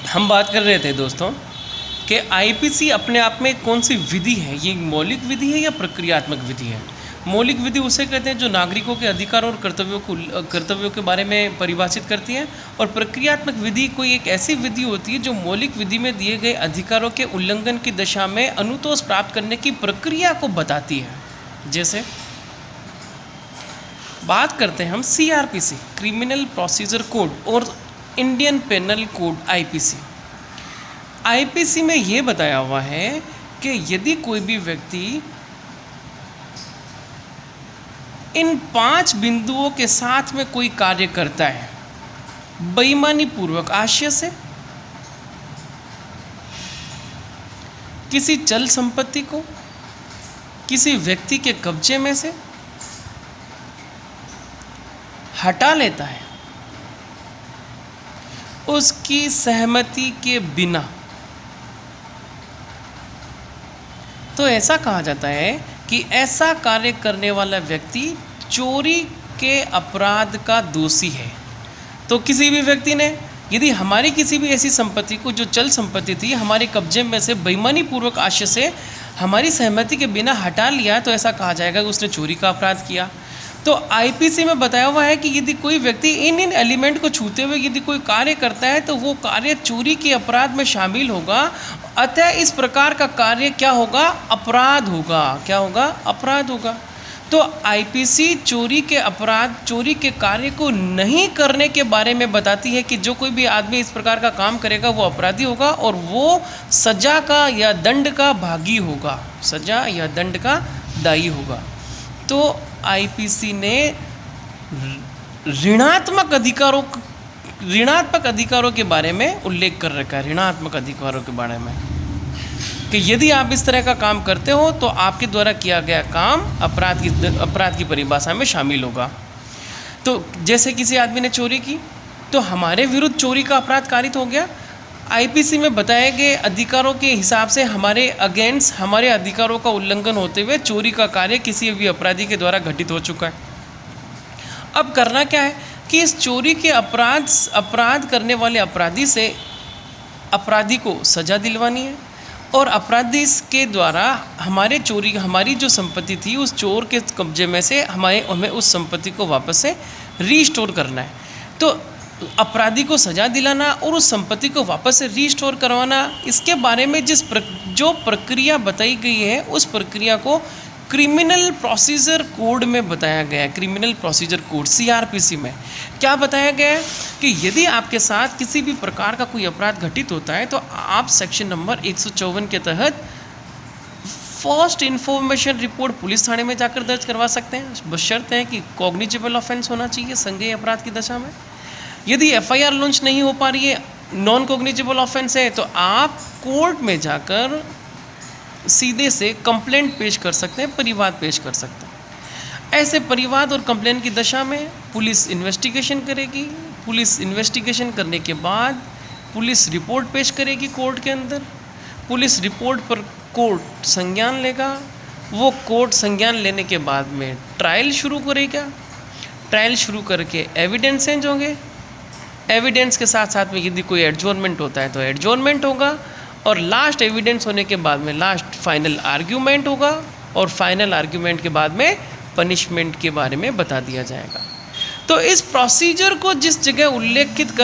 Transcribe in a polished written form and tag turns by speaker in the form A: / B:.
A: हम बात कर रहे थे दोस्तों कि आईपीसी अपने आप में कौन सी विधि है, ये मौलिक विधि है या प्रक्रियात्मक विधि है। मौलिक विधि उसे कहते हैं जो नागरिकों के अधिकारों और कर्तव्यों के बारे में परिभाषित करती है, और प्रक्रियात्मक विधि कोई एक ऐसी विधि होती है जो मौलिक विधि में दिए गए अधिकारों के उल्लंघन की दशा में अनुतोष प्राप्त करने की प्रक्रिया को बताती है। जैसे बात करते हैं हम सीआरपीसी, क्रिमिनल प्रोसीजर कोड, और Indian penal code IPC. IPC में ये बताया हुआ है कि यदि कोई भी व्यक्ति इन 5 बिंदुओं के साथ में कोई कार्य करता है, बेईमानी पूर्वक आशय से, किसी चल संपत्ति को किसी व्यक्ति के कब्जे में से हटा लेता है, उसकी सहमति के बिना, तो ऐसा कहा जाता है कि ऐसा कार्य करने वाला व्यक्ति चोरी के अपराध का दोषी है। तो किसी भी व्यक्ति ने यदि हमारी किसी भी ऐसी संपत्ति को, जो चल संपत्ति थी, हमारे कब्जे में से बेईमानी पूर्वक आशय से हमारी सहमति के बिना हटा लिया, तो ऐसा कहा जाएगा कि उसने चोरी का अपराध किया। तो आईपीसी में बताया हुआ है कि यदि कोई व्यक्ति इन एलिमेंट को छूते हुए यदि कोई कार्य करता है तो वो कार्य चोरी के अपराध में शामिल होगा। अतः इस प्रकार का कार्य क्या होगा? अपराध होगा। क्या होगा? अपराध होगा। तो आईपीसी चोरी के अपराध, चोरी के कार्य को नहीं करने के बारे में बताती है कि जो कोई भी आदमी इस प्रकार का काम करेगा वो अपराधी होगा और वो सजा का या दंड का भागी होगा, सजा या दंड का दायी होगा। तो आईपीसी ने ऋणात्मक अधिकारों के बारे में उल्लेख कर रखा है, ऋणात्मक अधिकारों के बारे में, कि यदि आप इस तरह का काम करते हो तो आपके द्वारा किया गया काम अपराध की परिभाषा में शामिल होगा। तो जैसे किसी आदमी ने चोरी की तो हमारे विरुद्ध चोरी का अपराध कारित हो गया। आईपीसी में बताए गए अधिकारों के हिसाब से हमारे अगेंस्ट, हमारे अधिकारों का उल्लंघन होते हुए चोरी का कार्य किसी भी अपराधी के द्वारा घटित हो चुका है। अब करना क्या है कि इस चोरी के अपराध करने वाले अपराधी से अपराधी को सजा दिलवानी है, और अपराधी के द्वारा हमारी जो संपत्ति थी उस चोर के कब्जे में से हमें उस संपत्ति को वापस से रीस्टोर करना है। तो अपराधी को सजा दिलाना और उस संपत्ति को वापस से रीस्टोर करवाना, इसके बारे में जो प्रक्रिया बताई गई है उस प्रक्रिया को क्रिमिनल प्रोसीजर कोड में बताया गया है। क्रिमिनल प्रोसीजर कोड सीआरपीसी में क्या बताया गया है कि यदि आपके साथ किसी भी प्रकार का कोई अपराध घटित होता है तो आप सेक्शन नंबर 154 के तहत फर्स्ट इन्फॉर्मेशन रिपोर्ट पुलिस थाने में जाकर दर्ज करवा सकते हैं, बशर्ते है कि कॉग्निजेबल ऑफेंस होना चाहिए संज्ञेय अपराध की दशा में। यदि एफआईआर लॉन्च नहीं हो पा रही है, नॉन कॉग्निजेबल ऑफेंस है, तो आप कोर्ट में जाकर सीधे से कंप्लेंट पेश कर सकते हैं, परिवाद पेश कर सकते हैं। ऐसे परिवाद और कंप्लेंट की दशा में पुलिस इन्वेस्टिगेशन करेगी। पुलिस इन्वेस्टिगेशन करने के बाद पुलिस रिपोर्ट पेश करेगी कोर्ट के अंदर। पुलिस रिपोर्ट पर कोर्ट संज्ञान लेगा। वो कोर्ट संज्ञान लेने के बाद में ट्रायल शुरू करेगा। ट्रायल शुरू करके एविडेंस चेंज होंगे। एविडेंस के साथ साथ में यदि कोई एडजोर्नमेंट होता है तो एडजोर्नमेंट होगा, और लास्ट एविडेंस होने के बाद में लास्ट फाइनल आर्ग्यूमेंट होगा, और फाइनल आर्ग्यूमेंट के बाद में पनिशमेंट के बारे में बता दिया जाएगा। तो इस प्रोसीजर को जिस जगह उल्लेखित कर